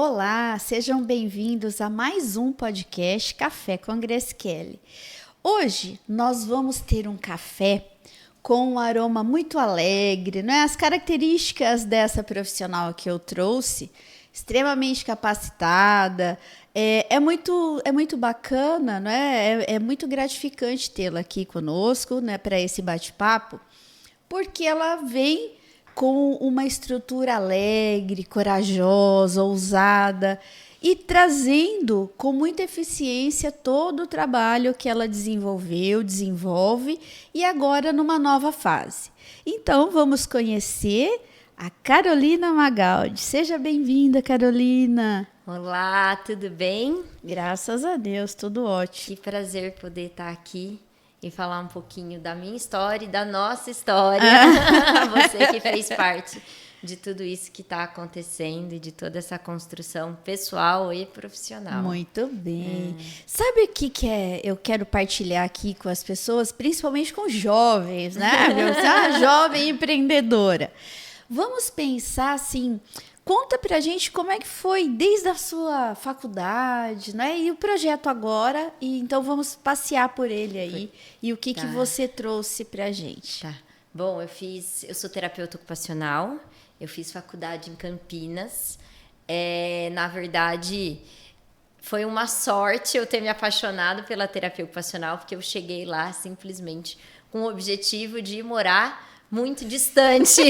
Olá, sejam bem-vindos a mais um podcast Café com Grace Kelly. Hoje nós vamos ter um café com um aroma muito alegre, não é? As características dessa profissional que eu trouxe, extremamente capacitada, é muito bacana, não é? É muito gratificante tê-la aqui conosco, né, para esse bate-papo, porque ela vem com uma estrutura alegre, corajosa, ousada e trazendo com muita eficiência todo o trabalho que ela desenvolve e agora numa nova fase. Então vamos conhecer a Carolina Magaldi. Seja bem-vinda, Carolina. Olá, tudo bem? Graças a Deus, tudo ótimo. Que prazer poder estar aqui e falar um pouquinho da minha história e da nossa história. Você que fez parte de tudo isso que está acontecendo e de toda essa construção pessoal e profissional. Muito bem. Sabe o que eu quero partilhar aqui com as pessoas, principalmente com jovens, né? Você é uma jovem empreendedora. Vamos pensar assim, conta pra gente como é que foi desde a sua faculdade, né? E o projeto agora, e então vamos passear por ele aí. E o que você trouxe pra gente? Tá. Bom, eu sou terapeuta ocupacional, eu fiz faculdade em Campinas. Na verdade, foi uma sorte eu ter me apaixonado pela terapia ocupacional, porque eu cheguei lá simplesmente com o objetivo de morar muito distante.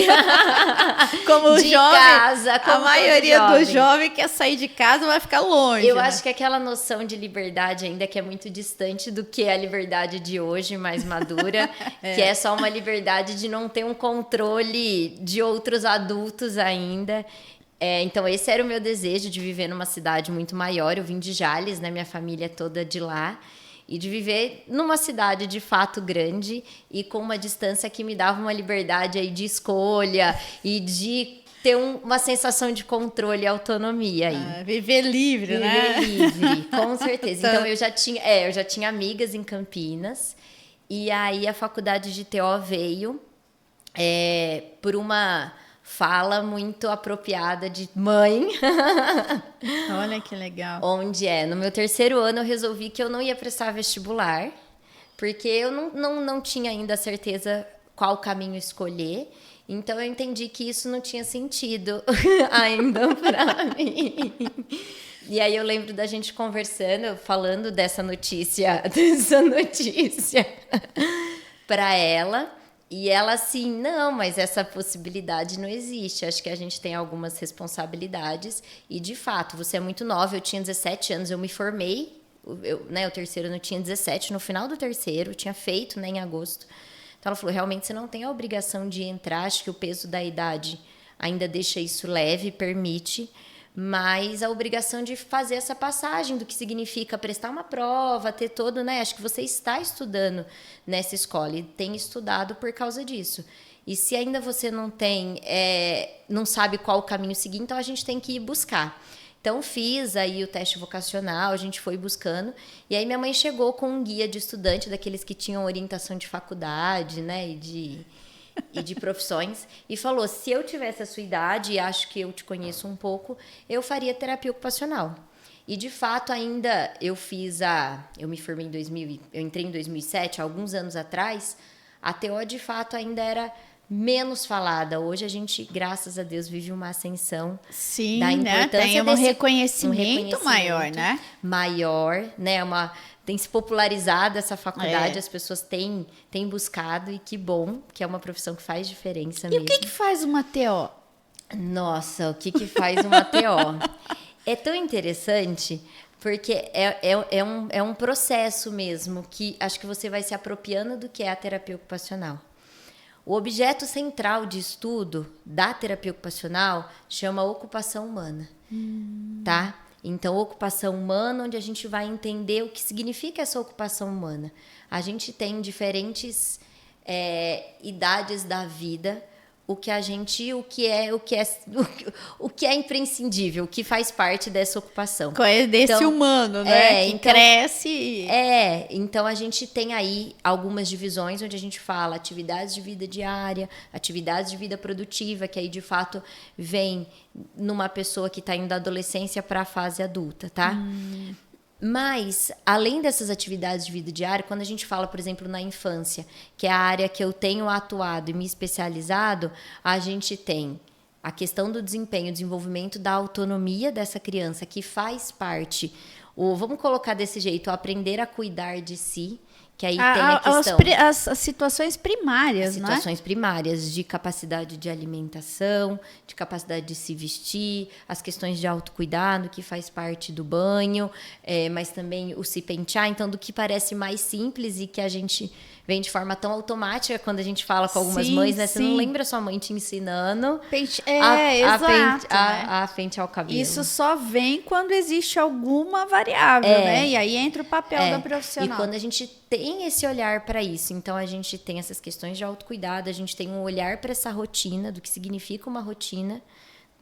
Como de jovem, casa, como a maioria jovem. do jovem quer sair de casa, vai ficar longe. Eu né? acho que aquela noção de liberdade ainda que é muito distante do que é a liberdade de hoje, mais madura, que é só uma liberdade de não ter um controle de outros adultos ainda. Então esse era o meu desejo, de viver numa cidade muito maior. Eu vim de Jales, né? Minha família é toda de lá. E de viver numa cidade de fato grande e com uma distância que me dava uma liberdade aí de escolha e de ter uma sensação de controle e autonomia aí. Viver livre, né? Viver livre, com certeza. Então eu já tinha amigas em Campinas, e aí a faculdade de TO veio por uma fala muito apropriada de mãe. Olha que legal. Onde no meu terceiro ano eu resolvi que eu não ia prestar vestibular, porque eu não tinha ainda certeza qual caminho escolher. Então eu entendi que isso não tinha sentido ainda para mim. E aí eu lembro da gente conversando, falando dessa notícia para ela. E ela assim, não, mas essa possibilidade não existe. Acho que a gente tem algumas responsabilidades. E, de fato, você é muito nova. Eu tinha 17 anos, eu me formei. O terceiro ano eu tinha 17. No final do terceiro, eu tinha feito, né, em agosto. Então, ela falou, realmente, você não tem a obrigação de entrar. Acho que o peso da idade ainda deixa isso leve, permite. Mas a obrigação de fazer essa passagem do que significa prestar uma prova, ter todo, né? Acho que você está estudando nessa escola e tem estudado por causa disso. E se ainda você não tem, não sabe qual o caminho seguir, então a gente tem que ir buscar. Então fiz aí o teste vocacional, a gente foi buscando, e aí minha mãe chegou com um guia de estudante, daqueles que tinham orientação de faculdade, né? E de profissões, e falou, se eu tivesse a sua idade, e acho que eu te conheço um pouco, eu faria terapia ocupacional. E de fato ainda eu me formei em 2000, eu entrei em 2007, alguns anos atrás, a TO de fato ainda era menos falada. Hoje a gente, graças a Deus, vive uma ascensão. Sim, da importância, né? Tem um reconhecimento maior, né? Maior, né? Tem se popularizado essa faculdade, as pessoas têm buscado, e que bom, que é uma profissão que faz diferença mesmo. E o que faz uma TO? Nossa, o que faz uma TO? É tão interessante, porque é um processo mesmo, que acho que você vai se apropriando do que é a terapia ocupacional. O objeto central de estudo da terapia ocupacional chama ocupação humana, tá? Então, ocupação humana, onde a gente vai entender o que significa essa ocupação humana. A gente tem diferentes idades da vida, o que é imprescindível, o que faz parte dessa ocupação. Desse então, humano, né? Que então, cresce. Então a gente tem aí algumas divisões onde a gente fala atividades de vida diária, atividades de vida produtiva, que aí de fato vem numa pessoa que está indo da adolescência para a fase adulta, tá? Mas, além dessas atividades de vida diária, quando a gente fala, por exemplo, na infância, que é a área que eu tenho atuado e me especializado, a gente tem a questão do desempenho, desenvolvimento da autonomia dessa criança, que faz parte, vamos colocar desse jeito, o aprender a cuidar de si, que aí tem a questão... As situações primárias, né? As situações primárias de capacidade de alimentação, de capacidade de se vestir, as questões de autocuidado, que faz parte do banho, mas também o se pentear. Então, do que parece mais simples e que a gente vem de forma tão automática quando a gente fala com algumas mães, né? Você não lembra sua mãe te ensinando a pentear o cabelo. Isso só vem quando existe alguma variável, né? E aí entra o papel da profissional. E quando a gente tem esse olhar para isso, então a gente tem essas questões de autocuidado, a gente tem um olhar para essa rotina, do que significa uma rotina,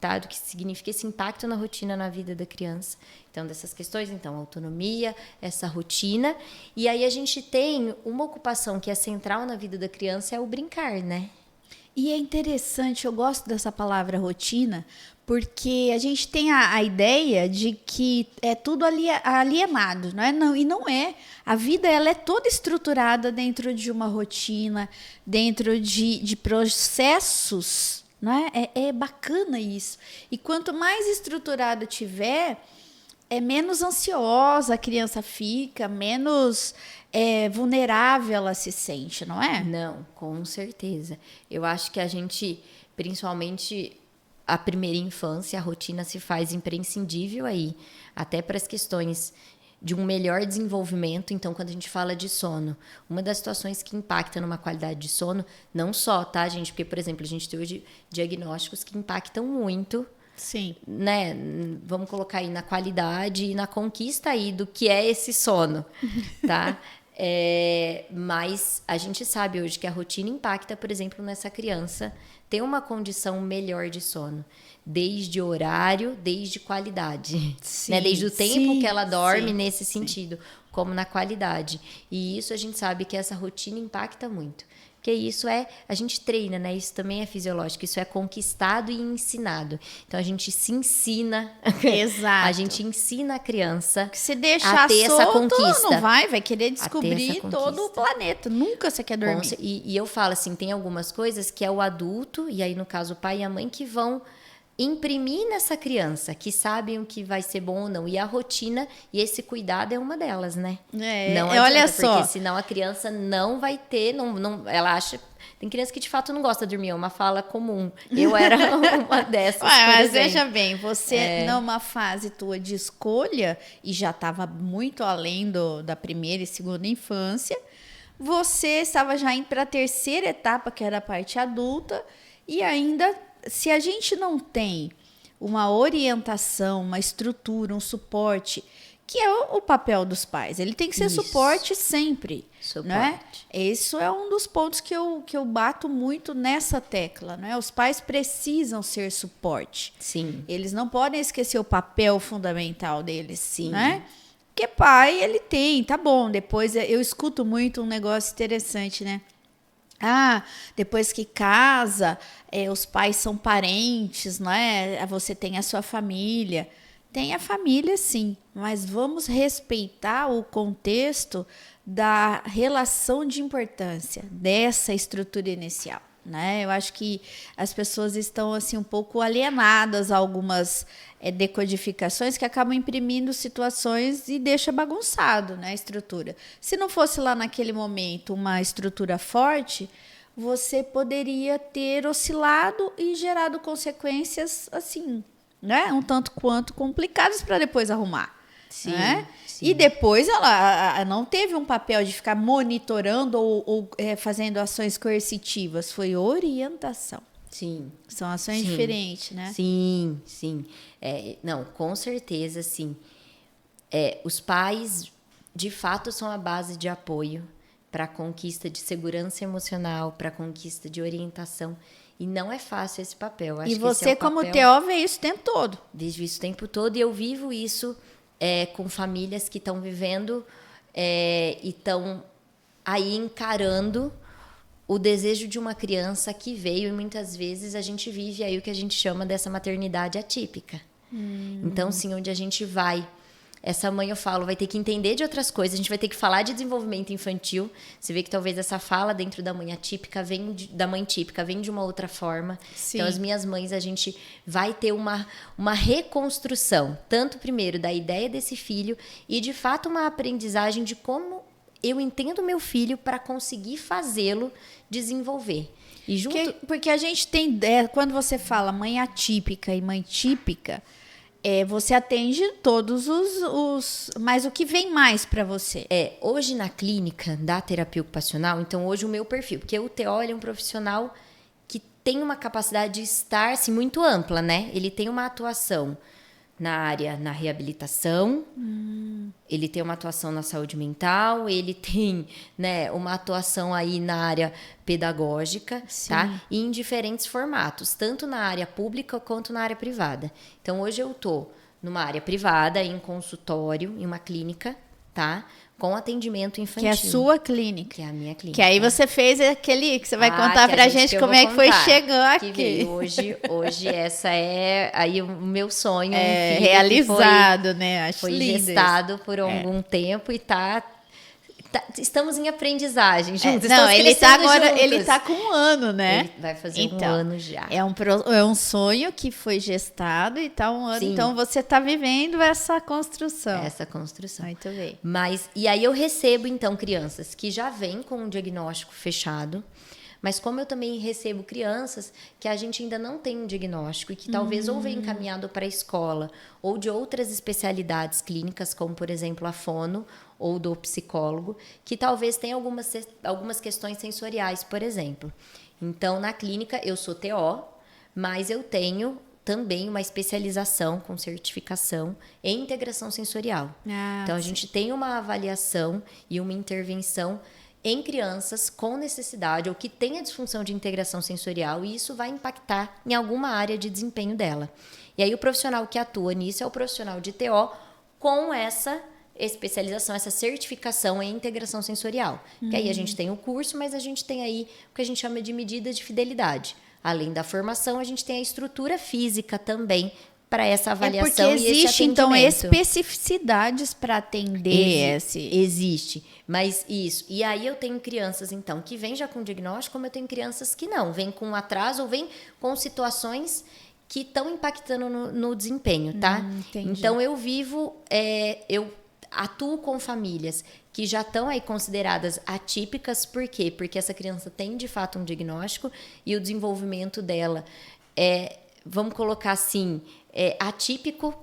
tá? Do que significa esse impacto na rotina, na vida da criança. Então, dessas questões, então, autonomia, essa rotina. E aí a gente tem uma ocupação que é central na vida da criança, é o brincar, né? E é interessante, eu gosto dessa palavra rotina, porque a gente tem a ideia de que é tudo alienado, não é? Não, e não é. A vida ela é toda estruturada dentro de uma rotina, dentro de processos, não é? É bacana isso. E quanto mais estruturado tiver, menos ansiosa a criança fica, menos vulnerável ela se sente, não é? Não, com certeza. Eu acho que a gente, principalmente a primeira infância, a rotina se faz imprescindível aí, até para as questões de um melhor desenvolvimento. Então, quando a gente fala de sono, uma das situações que impacta numa qualidade de sono, não só, tá, gente? Porque, por exemplo, a gente tem hoje diagnósticos que impactam muito, sim, né? Vamos colocar aí na qualidade e na conquista aí do que é esse sono, tá? Mas a gente sabe hoje que a rotina impacta, por exemplo, nessa criança ter uma condição melhor de sono, desde horário, desde qualidade, sim, né? Desde o tempo que ela dorme, sim, nesse sentido, como na qualidade. E isso a gente sabe que essa rotina impacta muito. Porque isso a gente treina, né? Isso também é fisiológico, isso é conquistado e ensinado. Então a gente se ensina, exato. A gente ensina a criança que se deixar a ter solto, essa conquista. Não vai querer descobrir todo o planeta. Nunca você quer dormir. E eu falo assim, tem algumas coisas que é o adulto, e aí no caso o pai e a mãe, que vão imprimir nessa criança, que sabem o que vai ser bom ou não. E a rotina e esse cuidado é uma delas, né? Não adianta, olha só. porque senão a criança não vai ter, ela acha... Tem criança que de fato não gosta de dormir, é uma fala comum. Eu era uma dessas. Mas veja bem, você numa fase tua de escolha, e já estava muito além da primeira e segunda infância, você estava já indo para a terceira etapa, que era a parte adulta, e ainda, se a gente não tem uma orientação, uma estrutura, um suporte, que é o papel dos pais. Ele tem que ser suporte sempre. Né? Isso é um dos pontos que eu bato muito nessa tecla. Né? Os pais precisam ser suporte. Sim. Eles não podem esquecer o papel fundamental deles. Sim. Né? Porque pai, ele tem, tá bom. Depois eu escuto muito um negócio interessante, né? Depois que casa, os pais são parentes, né? Você tem a sua família. Tem a família, sim, mas vamos respeitar o contexto da relação de importância dessa estrutura inicial, né? Eu acho que as pessoas estão assim um pouco alienadas a algumas decodificações que acabam imprimindo situações e deixa bagunçado, né, a estrutura. Se não fosse lá naquele momento uma estrutura forte, você poderia ter oscilado e gerado consequências assim, né? Um tanto quanto complicadas para depois arrumar. Sim, né? sim. E depois ela não teve um papel de ficar monitorando ou fazendo ações coercitivas. Foi orientação. Sim. São ações diferentes, né? Sim, sim. Não, com certeza, sim. Os pais, de fato, são a base de apoio para a conquista de segurança emocional, para a conquista de orientação. E não é fácil esse papel. Acho E que você, esse é o como papel, TO, vê isso o tempo todo. vejo isso o tempo todo e eu vivo isso com famílias que estão vivendo e estão aí encarando o desejo de uma criança que veio, e muitas vezes a gente vive aí o que a gente chama dessa maternidade atípica. Então, sim, onde a gente vai, essa mãe, eu falo, vai ter que entender de outras coisas, a gente vai ter que falar de desenvolvimento infantil. Você vê que talvez essa fala dentro da mãe atípica da mãe típica vem de uma outra forma. Sim. Então, as minhas mães, a gente vai ter uma reconstrução, tanto primeiro da ideia desse filho e, de fato, uma aprendizagem de como eu entendo meu filho para conseguir fazê-lo desenvolver. E junto... Porque a gente tem, quando você fala mãe atípica e mãe típica, você atende todos mas o que vem mais para você? Hoje na clínica da terapia ocupacional, então hoje o meu perfil, porque o TO ele é um profissional que tem uma capacidade de estar assim, muito ampla, né? Ele tem uma atuação na reabilitação, ele tem uma atuação na saúde mental, ele tem, né, uma atuação aí na área pedagógica, Sim. tá? E em diferentes formatos, tanto na área pública quanto na área privada. Então, hoje eu tô numa área privada, em consultório, em uma clínica, tá? Com atendimento infantil. Que é a sua clínica. Que é a minha clínica. Que aí você fez aquele que você vai contar pra gente como é que foi chegando aqui. Veio hoje essa é aí o meu sonho. Realizado, né? Acho foi lindo gestado isso. por algum tempo e estamos em aprendizagem juntos. Não, ele tá agora, juntos. ele tá com 1 ano, né? Ele vai fazer 1 ano já. É um sonho que foi gestado e tá 1 ano. Sim. Então você tá vivendo essa construção. Essa construção. Muito bem. E aí eu recebo, então, crianças que já vêm com um diagnóstico fechado, mas como eu também recebo crianças que a gente ainda não tem um diagnóstico e que talvez ou venha encaminhado para a escola ou de outras especialidades clínicas, como, por exemplo, a fono ou do psicólogo, que talvez tenha algumas questões sensoriais, por exemplo. Então, na clínica, eu sou TO, mas eu tenho também uma especialização com certificação em integração sensorial. Então, a gente tem uma avaliação e uma intervenção em crianças com necessidade ou que tenha disfunção de integração sensorial, e isso vai impactar em alguma área de desempenho dela. E aí o profissional que atua nisso é o profissional de TO com essa especialização, essa certificação em integração sensorial. Que aí a gente tem o curso, mas a gente tem aí o que a gente chama de medidas de fidelidade. Além da formação, a gente tem a estrutura física também para essa avaliação e esse atendimento. Existe, então, especificidades para atender Existe, mas isso. E aí eu tenho crianças, então, que vêm já com diagnóstico, como eu tenho crianças que não, vêm com atraso ou vêm com situações que estão impactando no desempenho, tá? Então, eu vivo, eu atuo com famílias que já estão aí consideradas atípicas. Por quê? Porque essa criança tem, de fato, um diagnóstico e o desenvolvimento dela vamos colocar assim, atípico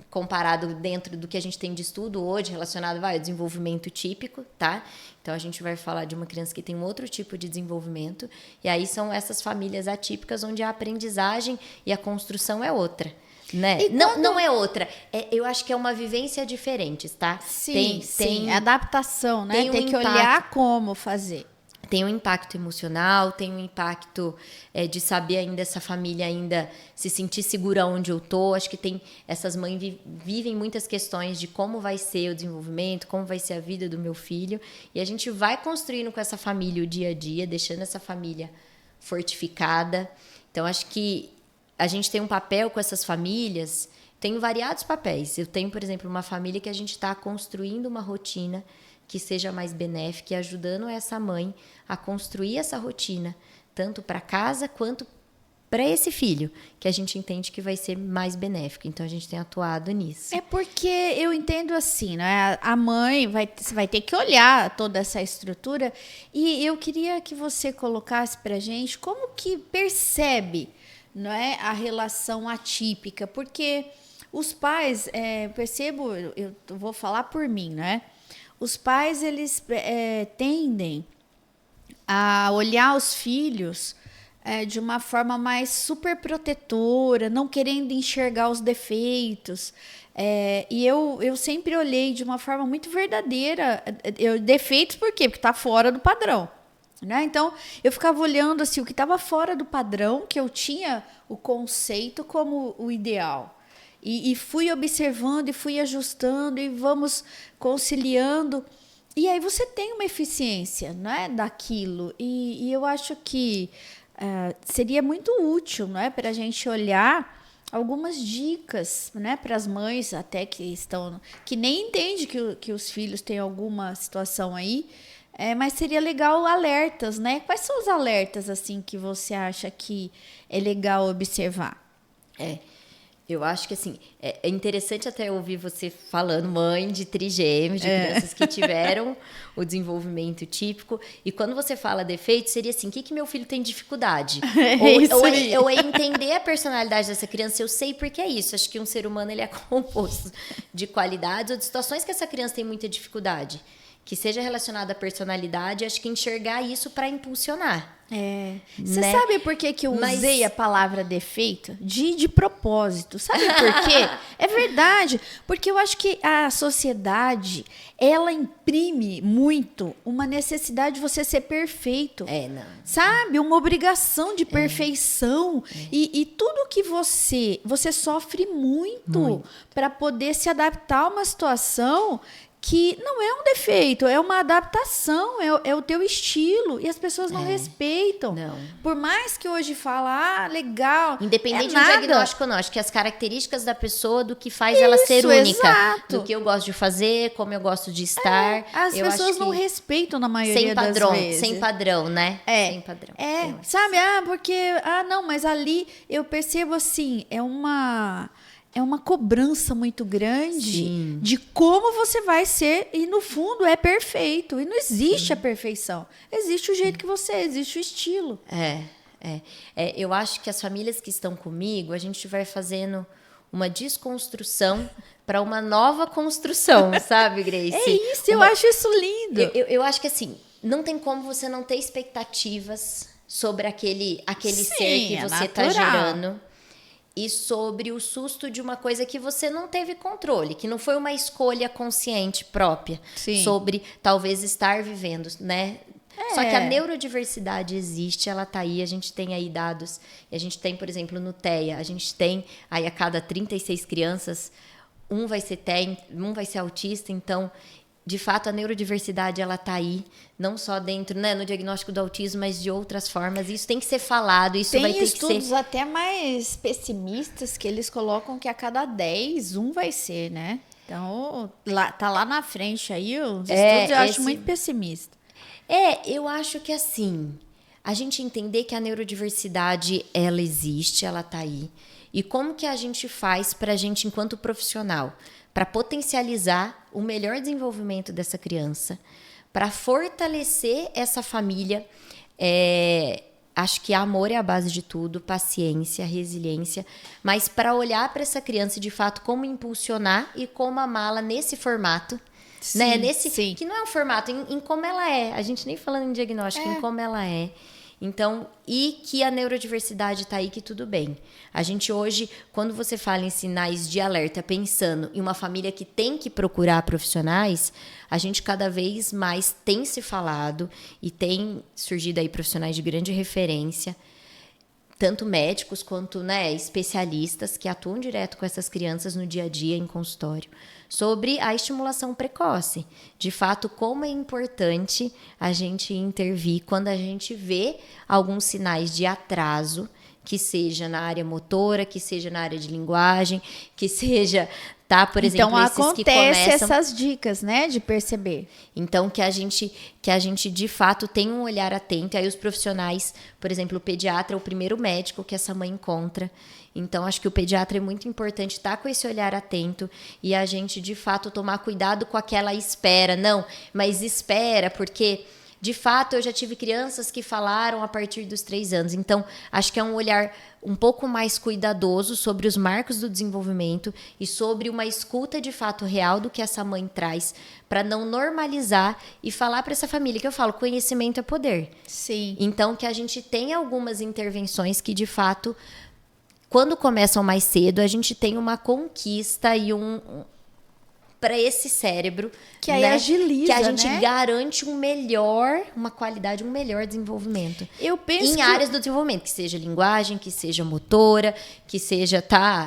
comparado dentro do que a gente tem de estudo hoje relacionado ao desenvolvimento típico, tá? Então, a gente vai falar de uma criança que tem um outro tipo de desenvolvimento, e aí são essas famílias atípicas onde a aprendizagem e a construção é outra. Né? Não é outra. Eu acho que é uma vivência diferente, tá? Sim, tem adaptação, né? Tem que olhar como fazer. Tem um impacto emocional, tem um impacto de saber ainda essa família ainda se sentir segura onde eu tô. Acho que tem essas mães vivem muitas questões de como vai ser o desenvolvimento, como vai ser a vida do meu filho. E a gente vai construindo com essa família o dia a dia, deixando essa família fortificada. Então, acho que a gente tem um papel com essas famílias, tenho variados papéis. Eu tenho, por exemplo, uma família que a gente está construindo uma rotina que seja mais benéfica e ajudando essa mãe a construir essa rotina, tanto para casa quanto para esse filho, que a gente entende que vai ser mais benéfico. Então, a gente tem atuado nisso. É porque eu entendo assim, né? A mãe vai ter que olhar toda essa estrutura, e eu queria que você colocasse para a gente como que percebe, não é, a relação atípica, porque os pais, percebo, eu vou falar por mim, né? Os pais, eles tendem a olhar os filhos de uma forma mais super protetora, não querendo enxergar os defeitos. E eu sempre olhei de uma forma muito verdadeira. Defeitos por quê? Porque está fora do padrão. né? Então, eu ficava olhando assim, o que estava fora do padrão, que eu tinha o conceito como o ideal. E fui observando e fui ajustando e vamos conciliando. E aí você tem uma eficiência, né, daquilo. E eu acho que seria muito útil, né, para a gente olhar algumas dicas, né, para as mães até que nem entende que os filhos têm alguma situação aí. Mas seria legal alertas, né? Quais são os alertas assim que você acha que é legal observar? Eu acho que assim, é interessante até ouvir você falando, mãe de trigêmeos, de crianças que tiveram o desenvolvimento típico. E quando você fala defeito, seria assim, o que meu filho tem dificuldade? Ou é entender a personalidade dessa criança, eu sei porque é isso. Acho que um ser humano ele é composto de qualidades ou de situações que essa criança tem muita dificuldade. Que seja relacionada à personalidade, acho que enxergar isso para impulsionar. Você sabe por que eu usei a palavra defeito? De propósito. Sabe por quê? É verdade. Porque eu acho que a sociedade, ela imprime muito uma necessidade de você ser perfeito. Não. Sabe? Uma obrigação de perfeição. E tudo que você sofre muito para poder se adaptar a uma situação que não é um defeito, é uma adaptação, é o teu estilo. E as pessoas não respeitam. Não. Por mais que hoje fala, legal. Independente de um diagnóstico ou não, acho que as características da pessoa, do que faz ela ser única. Exato. Do que eu gosto de fazer, como eu gosto de estar. As pessoas não respeitam na maioria das vezes. Sem padrão, né? Sem padrão. Sabe? Não, mas ali eu percebo assim, é uma cobrança muito grande de como você vai ser, e no fundo é perfeito. E não existe a perfeição. Existe o jeito que você é, existe o estilo. Eu acho que as famílias que estão comigo, a gente vai fazendo uma desconstrução para uma nova construção, sabe, Grace? É isso, eu acho isso lindo. Eu acho que assim, não tem como você não ter expectativas sobre aquele ser que você está gerando. E sobre o susto de uma coisa que você não teve controle, que não foi uma escolha consciente própria. Sobre talvez estar vivendo, né? Só que a neurodiversidade existe, ela tá aí, a gente tem aí dados, e a gente tem, por exemplo, no TEA, a gente tem aí a cada 36 crianças, um vai ser TEA, um vai ser autista, então, de fato, a neurodiversidade, ela tá aí, não só dentro, né, no diagnóstico do autismo, mas de outras formas. Isso tem que ser falado, isso vai ter que ser... Tem estudos até mais pessimistas que eles colocam que a cada 10, um vai ser, né? Então, tá lá na frente aí, os estudos eu acho muito pessimista. Eu acho que assim, a gente entender que a neurodiversidade, ela existe, ela tá aí. E como que a gente faz pra gente, enquanto profissional, para potencializar o melhor desenvolvimento dessa criança, para fortalecer essa família. Acho que amor é a base de tudo, paciência, resiliência, mas para olhar para essa criança de fato como impulsionar e como amá-la nesse formato, né? Que não é um formato, em como ela é. A gente nem falando em diagnóstico, em como ela é. Então, e que a neurodiversidade está aí, que tudo bem. A gente hoje, quando você fala em sinais de alerta, pensando em uma família que tem que procurar profissionais, a gente cada vez mais tem se falado e tem surgido aí profissionais de grande referência, tanto médicos quanto, né, especialistas que atuam direto com essas crianças no dia a dia, em consultório, sobre a estimulação precoce. De fato, como é importante a gente intervir quando a gente vê alguns sinais de atraso, que seja na área motora, que seja na área de linguagem, que seja, tá, por exemplo, então, esses que começam... Então, acontece essas dicas, né, de perceber. Então, que a gente, de fato, tem um olhar atento. E aí os profissionais, por exemplo, o pediatra é o primeiro médico que essa mãe encontra. Então, acho que o pediatra é muito importante estar com esse olhar atento e a gente, de fato, tomar cuidado com aquela espera. Não, mas espera, porque, de fato, eu já tive crianças que falaram a partir dos 3 anos. Então, acho que é um olhar um pouco mais cuidadoso sobre os marcos do desenvolvimento e sobre uma escuta, de fato, real do que essa mãe traz, para não normalizar e falar para essa família, que eu falo, conhecimento é poder. Sim. Então, que a gente tem algumas intervenções que, de fato... Quando começam mais cedo, a gente tem uma conquista e para esse cérebro. Que aí né? agiliza, que a gente né? garante uma qualidade, um melhor desenvolvimento. Eu penso em áreas do desenvolvimento, que seja linguagem, que seja motora, que seja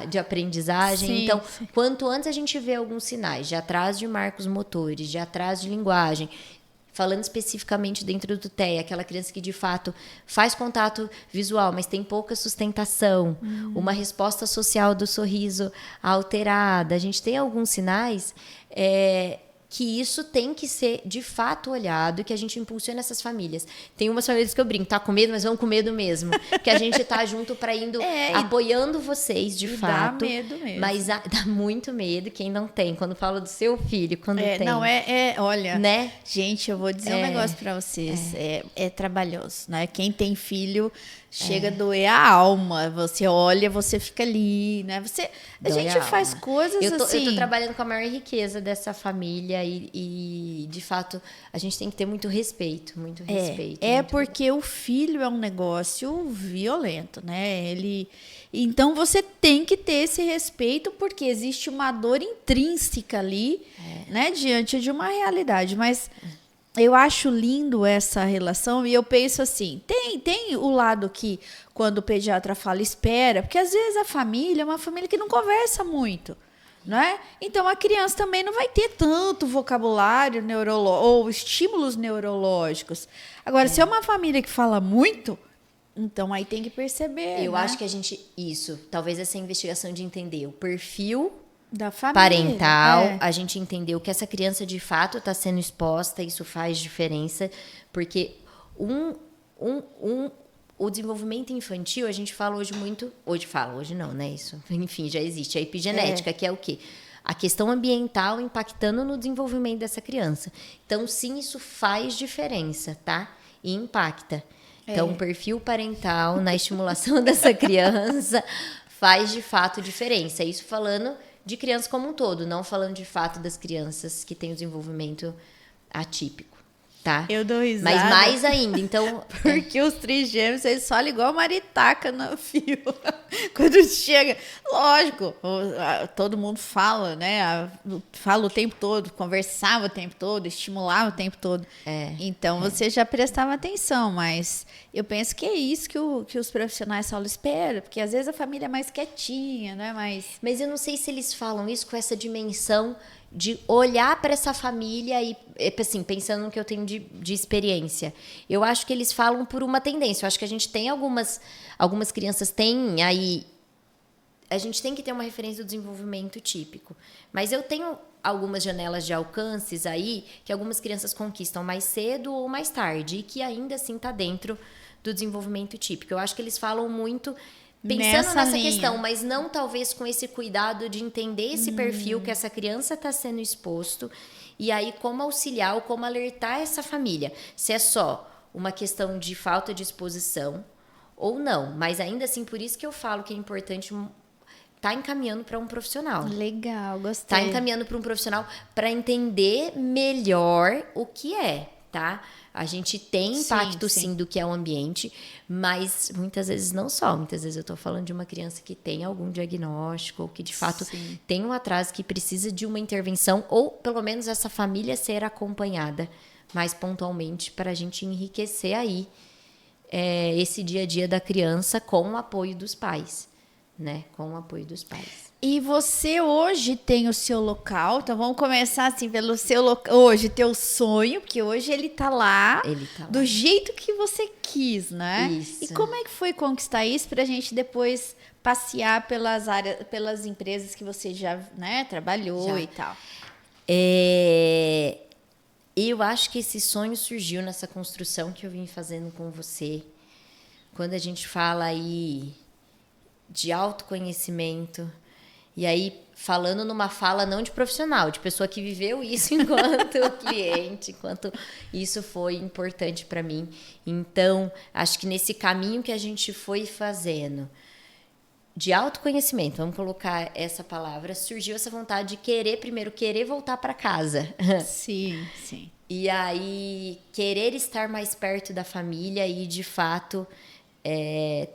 de aprendizagem. Sim, Então, sim. quanto antes a gente vê alguns sinais de atraso de marcos motores, de atraso de linguagem, falando especificamente dentro do TEA, aquela criança que de fato faz contato visual, mas tem pouca sustentação, uma resposta social do sorriso alterada. A gente tem alguns sinais que isso tem que ser de fato olhado, que a gente impulsiona essas famílias. Tem umas famílias que eu brinco, tá com medo, mas vão com medo mesmo. Que a gente tá junto para indo apoiando vocês de fato. Dá medo mesmo. Mas dá muito medo quem não tem. Quando fala do seu filho, quando tem. Não, olha, né? Gente, eu vou dizer um negócio para vocês. É trabalhoso, né? Quem tem filho chega a doer a alma. Você olha, você fica ali, né? A gente faz coisas assim. Eu tô trabalhando com a maior riqueza dessa família e de fato, a gente tem que ter muito respeito, muito respeito. Porque o filho é um negócio violento, né? Então você tem que ter esse respeito porque existe uma dor intrínseca ali, né, diante de uma realidade, mas eu acho lindo essa relação e eu penso assim, tem o lado que quando o pediatra fala espera, porque às vezes a família é uma família que não conversa muito, né? Então a criança também não vai ter tanto vocabulário ou estímulos neurológicos. Agora, se é uma família que fala muito, então aí tem que perceber. Eu né? acho que talvez essa investigação de entender o perfil Da família, parental, a gente entendeu que essa criança de fato está sendo exposta, isso faz diferença, porque o desenvolvimento infantil, a gente fala hoje muito, hoje não, né? Isso, enfim, já existe a epigenética, que é o quê? A questão ambiental impactando no desenvolvimento dessa criança. Então, sim, isso faz diferença, tá? E impacta. Então, o perfil parental na estimulação dessa criança faz de fato diferença. Isso falando de criança como um todo, não falando de fato das crianças que têm o desenvolvimento atípico, tá? Eu dou risada. Mas mais ainda, então... Porque os trigêmeos, eles falam igual maritaca no fio. Quando chega... Lógico, todo mundo fala, né? Fala o tempo todo, conversava o tempo todo, estimulava o tempo todo. Então, você já prestava atenção, mas eu penso que é isso que os profissionais falam, espera, porque às vezes a família é mais quietinha, né? Mas eu não sei se eles falam isso com essa dimensão de olhar para essa família e, assim, pensando no que eu tenho de experiência. Eu acho que eles falam por uma tendência. Eu acho que a gente tem algumas crianças têm aí... A gente tem que ter uma referência do desenvolvimento típico. Mas eu tenho algumas janelas de alcances aí que algumas crianças conquistam mais cedo ou mais tarde e que ainda assim está dentro do desenvolvimento típico. Eu acho que eles falam muito... Pensando nessa questão, mas não talvez com esse cuidado de entender esse perfil que essa criança está sendo exposto e aí como auxiliar ou como alertar essa família. Se é só uma questão de falta de exposição ou não. Mas ainda assim, por isso que eu falo que é importante estar encaminhando para um profissional. Legal, gostei. Tá encaminhando para um profissional para entender melhor o que é, tá? A gente tem impacto, sim, do que é o ambiente, mas muitas vezes não só. Muitas vezes eu estou falando de uma criança que tem algum diagnóstico ou que, de fato, tem um atraso que precisa de uma intervenção ou, pelo menos, essa família ser acompanhada mais pontualmente para a gente enriquecer aí esse dia a dia da criança com o apoio dos pais, né? Com o apoio dos pais. E você hoje tem o seu local, então vamos começar assim pelo seu local. Hoje, teu sonho, porque hoje ele tá lá do jeito que você quis, né? Isso. E como é que foi conquistar isso pra gente depois passear pelas empresas que você já, né, trabalhou e tal? Eu acho que esse sonho surgiu nessa construção que eu vim fazendo com você. Quando a gente fala aí de autoconhecimento, e aí falando numa fala não de profissional, de pessoa que viveu isso enquanto cliente, enquanto isso foi importante para mim. Então, acho que nesse caminho que a gente foi fazendo de autoconhecimento, vamos colocar essa palavra, surgiu essa vontade de querer voltar para casa. Sim, sim. E aí, querer estar mais perto da família e, de fato,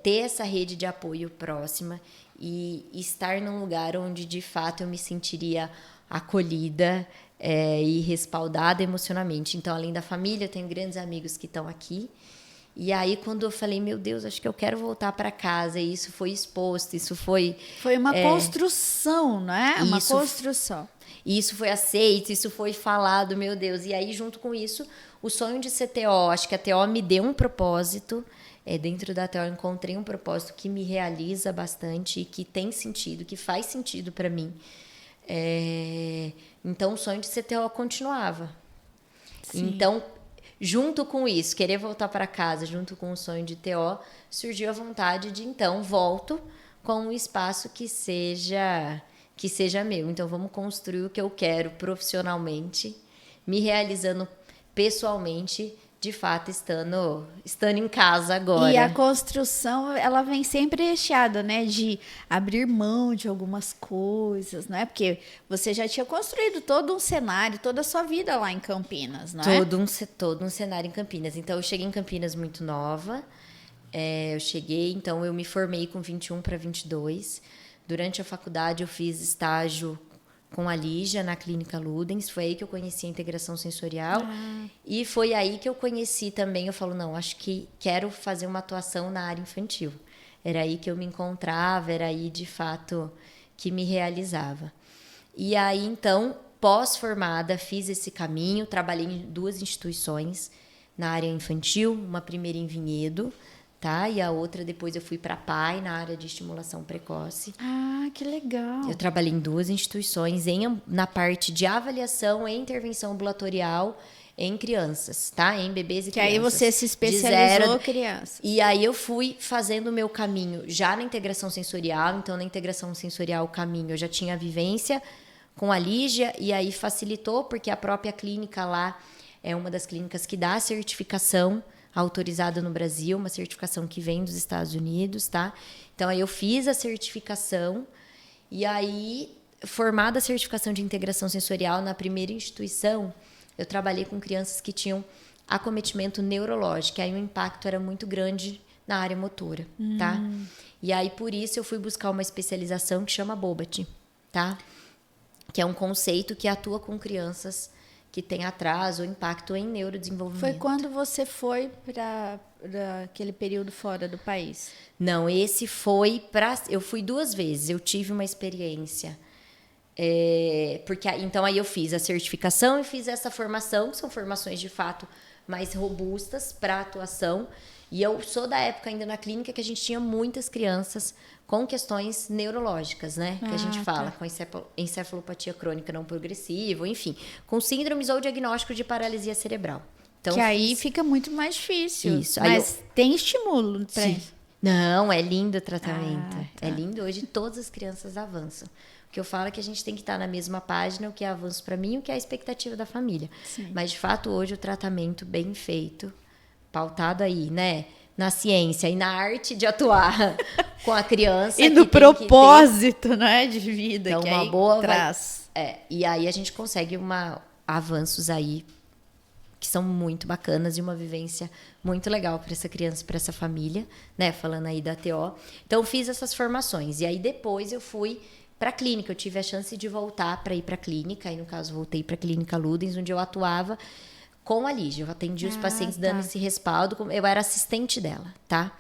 ter essa rede de apoio próxima e estar num lugar onde, de fato, eu me sentiria acolhida e respaldada emocionalmente. Então, além da família, eu tenho grandes amigos que estão aqui. E aí, quando eu falei, meu Deus, acho que eu quero voltar para casa, e isso foi exposto, isso foi... Foi uma construção, não é? Uma Isso, construção. isso foi aceito, isso foi falado, meu Deus. E aí, junto com isso, o sonho de ser TO, acho que a TO me deu um propósito. Dentro da TO eu encontrei um propósito que me realiza bastante, que tem sentido, que faz sentido para mim. Então, o sonho de ser TO continuava. Sim. Então, junto com isso, querer voltar para casa, junto com o sonho de TO, surgiu a vontade de, então, volto com um espaço que seja meu. Então, vamos construir o que eu quero profissionalmente, me realizando pessoalmente, de fato, estando em casa agora. E a construção, ela vem sempre recheada, né? De abrir mão de algumas coisas, não é? Porque você já tinha construído todo um cenário, toda a sua vida lá em Campinas, não é? Todo um cenário em Campinas. Então, eu cheguei em Campinas muito nova. Então, eu me formei com 21 para 22. Durante a faculdade, eu fiz estágio com a Lígia na Clínica Ludens. Foi aí que eu conheci a integração sensorial. E foi aí que eu conheci também, eu falo, não, acho que quero fazer uma atuação na área infantil. Era aí que eu me encontrava, era aí, de fato, que me realizava. E aí, então, pós-formada, fiz esse caminho, trabalhei em 2 instituições na área infantil, uma primeira em Vinhedo, tá? E a outra, depois eu fui para a PAI, na área de estimulação precoce. Ah, que legal. Eu trabalhei em 2 instituições na parte de avaliação e intervenção ambulatorial em crianças, tá? Em bebês e crianças. Que aí você se especializou em crianças. E aí eu fui fazendo o meu caminho já na integração sensorial. Então, na integração sensorial, o caminho, eu já tinha a vivência com a Lígia, e aí facilitou, porque a própria clínica lá é uma das clínicas que dá a certificação autorizada no Brasil, uma certificação que vem dos Estados Unidos, tá? Então, aí eu fiz a certificação, e aí, formada a certificação de integração sensorial na primeira instituição, eu trabalhei com crianças que tinham acometimento neurológico, aí o impacto era muito grande na área motora, tá? E aí, por isso, eu fui buscar uma especialização que chama BOBAT, tá? Que é um conceito que atua com crianças que têm atraso ou impacto em neurodesenvolvimento. Foi quando você foi para aquele período fora do país? Não, esse foi eu fui 2 vezes, eu tive uma experiência. Porque então aí eu fiz a certificação e fiz essa formação, que são formações de fato mais robustas para atuação. E eu sou da época ainda na clínica que a gente tinha muitas crianças com questões neurológicas, né? Que a gente fala, com encefalopatia crônica não progressiva, enfim, com síndromes ou diagnóstico de paralisia cerebral. Então, que aí fica muito mais difícil. Isso. Mas tem estímulo para isso? Não, é lindo o tratamento. É lindo. Hoje todas as crianças avançam. O que eu falo é que a gente tem que estar na mesma página, o que é avanço para mim, o que é a expectativa da família. Sim. Mas, de fato, hoje o tratamento bem feito, pautado aí, né? Na ciência e na arte de atuar com a criança. E no propósito, né, de vida então, que uma aí boa traz. E aí a gente consegue avanços aí que são muito bacanas e uma vivência muito legal para essa criança, para essa família, né? Falando aí da TO. Então, eu fiz essas formações. E aí, depois, eu fui para a clínica. Eu tive a chance de voltar para ir para a clínica. Aí, no caso, voltei para a Clínica Ludens, onde eu atuava com a Lígia. Eu atendi os pacientes dando esse respaldo. Eu era assistente dela, tá?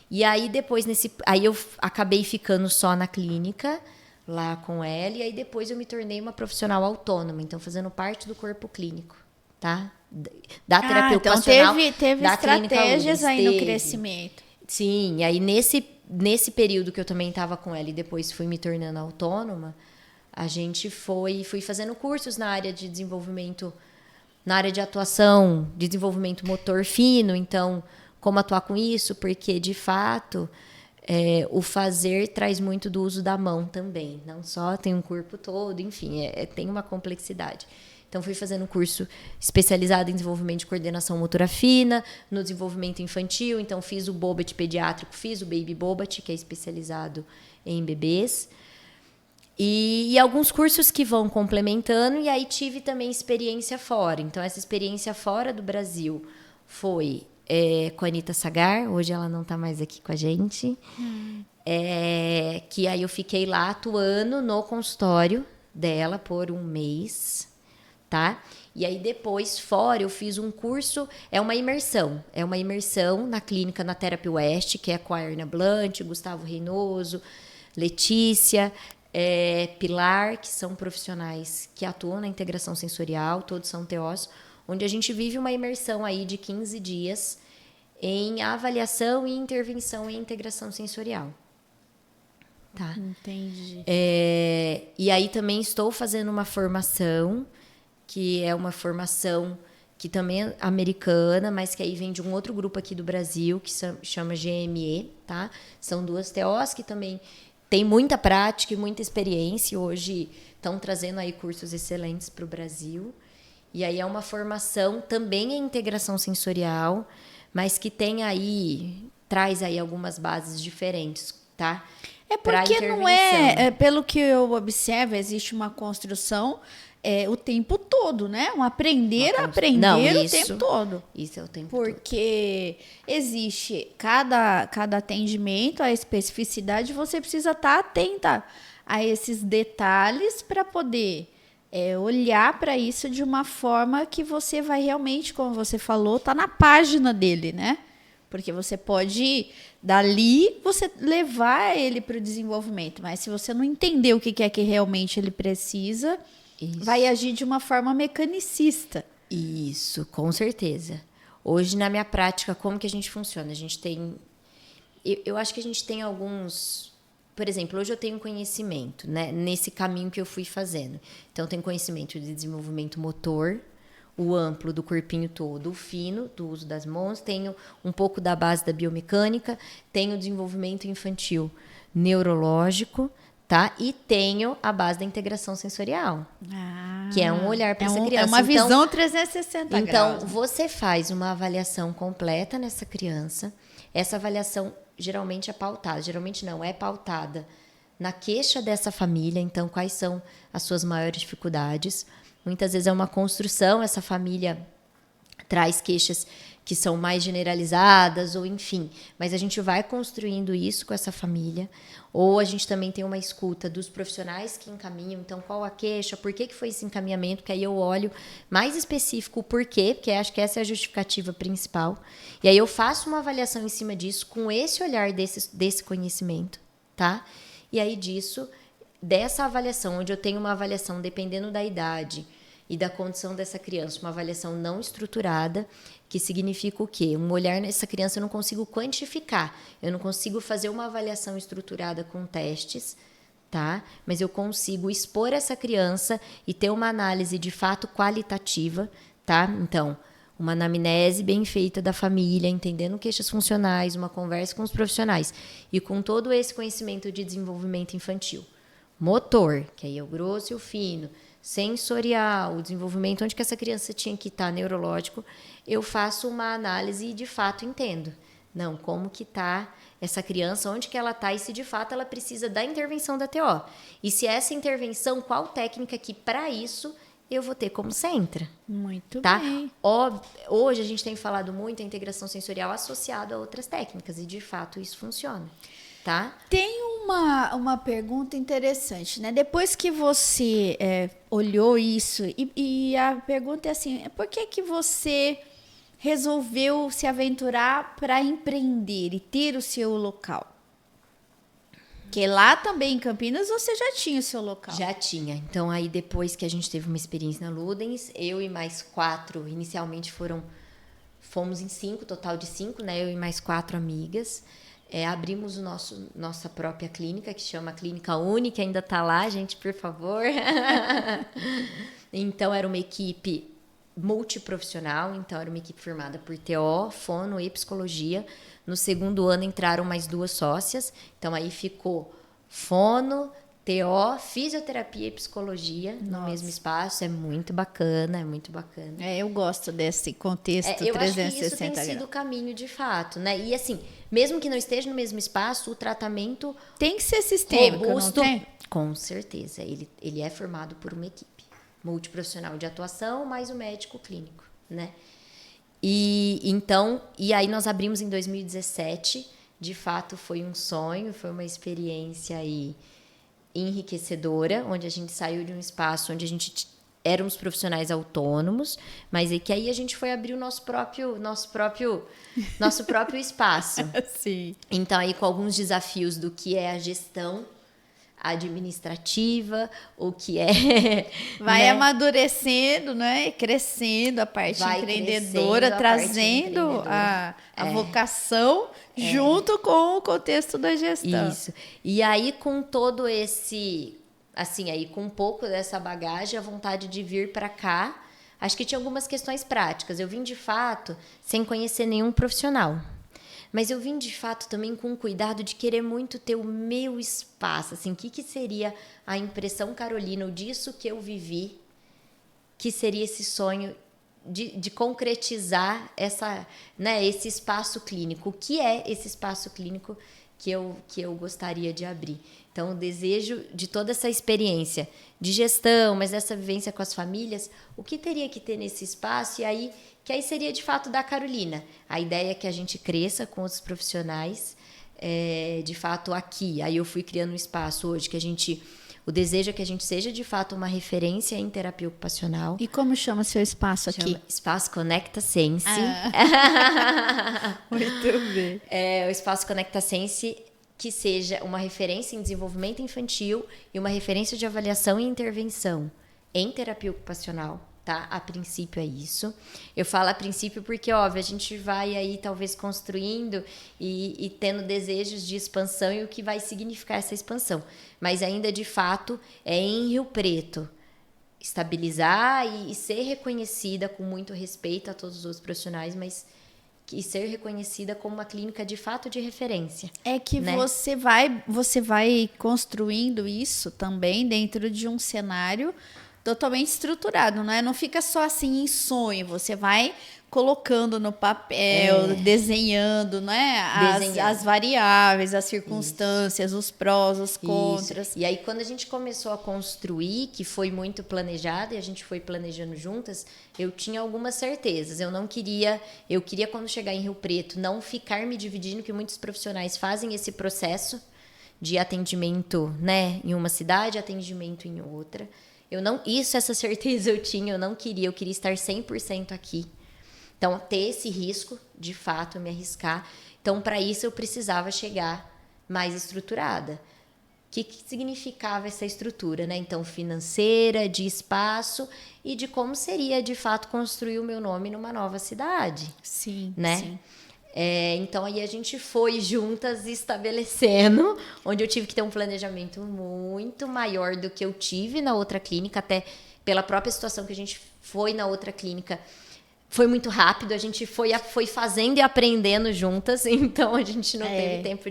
E aí, depois, aí eu acabei ficando só na clínica, lá com ela. E aí, depois, eu me tornei uma profissional autônoma. Então, fazendo parte do corpo clínico, tá? Da terapia ocupacional. Então teve da estratégias aí no crescimento. Sim, e aí nesse período que eu também estava com ela e depois fui me tornando autônoma, a gente fui fazendo cursos na área de desenvolvimento, na área de atuação, de desenvolvimento motor fino. Então, como atuar com isso? Porque, de fato, o fazer traz muito do uso da mão também. Não só tem um corpo todo, enfim, tem uma complexidade. Então, fui fazendo um curso especializado em desenvolvimento de coordenação motora fina, no desenvolvimento infantil. Então, fiz o BOBAT pediátrico, fiz o Baby BOBAT, que é especializado em bebês. E alguns cursos que vão complementando. E aí, tive também experiência fora. Então, essa experiência fora do Brasil foi com a Anita Sagar. Hoje ela não está mais aqui com a gente. Que aí eu fiquei lá atuando no consultório, dela por um mês, tá? E aí depois, fora, eu fiz um curso, é uma imersão na clínica na Therapy West, que é com a Erna Blunt, Gustavo Reynoso, Letícia, Pilar, que são profissionais que atuam na integração sensorial, todos são TOs, onde a gente vive uma imersão aí de 15 dias em avaliação e intervenção em integração sensorial. Tá? Entendi. E aí também estou fazendo uma formação, que é uma formação que também é americana, mas que aí vem de um outro grupo aqui do Brasil, que chama GME, tá? São 2 TOs que também têm muita prática e muita experiência, e hoje estão trazendo aí cursos excelentes para o Brasil. E aí é uma formação também em integração sensorial, mas que traz aí algumas bases diferentes, tá? É porque não pelo que eu observo, existe uma construção o tempo todo, né? Um aprender a aprender o tempo todo. Isso é o tempo todo. Porque existe cada atendimento, a especificidade, você precisa estar atenta a esses detalhes para poder olhar para isso de uma forma que você vai realmente, como você falou, tá na página dele, né? Porque você pode, dali, você levar ele para o desenvolvimento. Mas se você não entender o que é que realmente ele precisa, vai agir de uma forma mecanicista. Isso, com certeza. Hoje, na minha prática, como que a gente funciona? A gente tem... Eu acho que a gente tem alguns... Por exemplo, hoje eu tenho conhecimento, né? Nesse caminho que eu fui fazendo. Então, eu tenho conhecimento de desenvolvimento motor, o amplo do corpinho todo, o fino do uso das mãos, tenho um pouco da base da biomecânica, tenho desenvolvimento infantil neurológico, tá? E tenho a base da integração sensorial, que é um olhar para essa criança. É uma visão 360 graus. Então, você faz uma avaliação completa nessa criança. Essa avaliação geralmente é pautada, geralmente não, é pautada na queixa dessa família. Então, quais são as suas maiores dificuldades? Muitas vezes é uma construção, essa família traz queixas que são mais generalizadas, ou enfim. Mas a gente vai construindo isso com essa família. Ou a gente também tem uma escuta dos profissionais que encaminham. Então, qual a queixa? Por que foi esse encaminhamento? Porque aí eu olho mais específico o porquê, porque acho que essa é a justificativa principal. E aí eu faço uma avaliação em cima disso, com esse olhar desse conhecimento, tá? E aí dessa avaliação, onde eu tenho uma avaliação dependendo da idade e da condição dessa criança, uma avaliação não estruturada, que significa o quê? Um olhar nessa criança eu não consigo quantificar, eu não consigo fazer uma avaliação estruturada com testes, tá? Mas eu consigo expor essa criança e ter uma análise de fato qualitativa, tá? Então, uma anamnese bem feita da família, entendendo queixas funcionais, uma conversa com os profissionais e com todo esse conhecimento de desenvolvimento infantil. Motor, que aí é o grosso e o fino, sensorial, o desenvolvimento, onde que essa criança tinha que estar, neurológico, eu faço uma análise e de fato entendo. Não, como que está essa criança, onde que ela está e se de fato ela precisa da intervenção da TO. E se essa intervenção, qual técnica que para isso eu vou ter como centra. Muito tá? bem. Hoje a gente tem falado muito a integração sensorial associada a outras técnicas e de fato isso funciona. Tá? Tem uma pergunta interessante, né? Depois que você olhou isso, e a pergunta é assim, por que você resolveu se aventurar para empreender e ter o seu local? Porque lá também em Campinas você já tinha o seu local. Já tinha. Então aí depois que a gente teve uma experiência na Ludens, eu e mais 4, inicialmente fomos em 5, total de 5, né? Eu e mais 4 amigas. Abrimos nossa própria clínica, que chama Clínica Uni, que ainda está lá, gente, por favor. Então, era uma equipe multiprofissional, então era uma equipe formada por TO, fono e psicologia. No segundo ano entraram mais 2 sócias, então aí ficou fono, TO, fisioterapia e psicologia no mesmo espaço. É muito bacana, é muito bacana. Eu gosto desse contexto eu 360 acho que isso tem sido o caminho de fato, né? E assim, mesmo que não esteja no mesmo espaço, o tratamento tem que ser sistêmico, robusto, não tem? Com certeza. Ele é formado por uma equipe multiprofissional de atuação, mais o médico clínico, né? E aí nós abrimos em 2017. De fato, foi um sonho, foi uma experiência aí enriquecedora, onde a gente saiu de um espaço onde a gente éramos profissionais autônomos, mas é que aí a gente foi abrir o nosso próprio espaço. Sim. Então, aí com alguns desafios do que é a gestão administrativa, o que é... Vai né? amadurecendo, né? E crescendo a parte Vai empreendedora, crescendo a trazendo parte a vocação junto com o contexto da gestão. Isso. E aí, com todo esse... Assim, aí com um pouco dessa bagagem, a vontade de vir para cá, acho que tinha algumas questões práticas. Eu vim, de fato, sem conhecer nenhum profissional. Mas eu vim, de fato, também com cuidado de querer muito ter o meu espaço. Assim, o que seria a impressão Carolina, ou disso que eu vivi, que seria esse sonho de concretizar esse espaço clínico. O que é esse espaço clínico que eu gostaria de abrir? Então, o desejo de toda essa experiência de gestão, mas dessa vivência com as famílias, o que teria que ter nesse espaço? E aí, que aí seria, de fato, da Carolina. A ideia é que a gente cresça com os profissionais, de fato, aqui. Aí eu fui criando um espaço hoje que o desejo é que a gente seja, de fato, uma referência em terapia ocupacional. E como chama seu espaço aqui? Espaço Conecta Sense. Muito bem. O Espaço Conecta Sense, que seja uma referência em desenvolvimento infantil e uma referência de avaliação e intervenção em terapia ocupacional, tá? A princípio é isso. Eu falo a princípio porque, óbvio, a gente vai aí talvez construindo e tendo desejos de expansão e o que vai significar essa expansão. Mas ainda, de fato, é em Rio Preto. Estabilizar e ser reconhecida com muito respeito a todos os outros profissionais, mas e ser reconhecida como uma clínica de fato de referência. É que né? você vai construindo isso também dentro de um cenário totalmente estruturado, não é? Não fica só assim em sonho, você vai colocando no papel, desenhando, né? As variáveis, as circunstâncias, os prós, os contras. Isso. E aí, quando a gente começou a construir, que foi muito planejado, e a gente foi planejando juntas, eu tinha algumas certezas. Eu queria, quando chegar em Rio Preto, não ficar me dividindo, que muitos profissionais fazem esse processo de atendimento, né? Em uma cidade, atendimento em outra. Essa certeza eu tinha, eu queria estar 100% aqui. Então, ter esse risco, de fato, me arriscar. Então, para isso, eu precisava chegar mais estruturada. O que significava essa estrutura, né? Então, financeira, de espaço e de como seria, de fato, construir o meu nome numa nova cidade. Sim, né? sim. Então, aí a gente foi juntas estabelecendo, onde eu tive que ter um planejamento muito maior do que eu tive na outra clínica, até pela própria situação que a gente foi na outra clínica. Foi muito rápido, a gente foi fazendo e aprendendo juntas, então a gente não teve tempo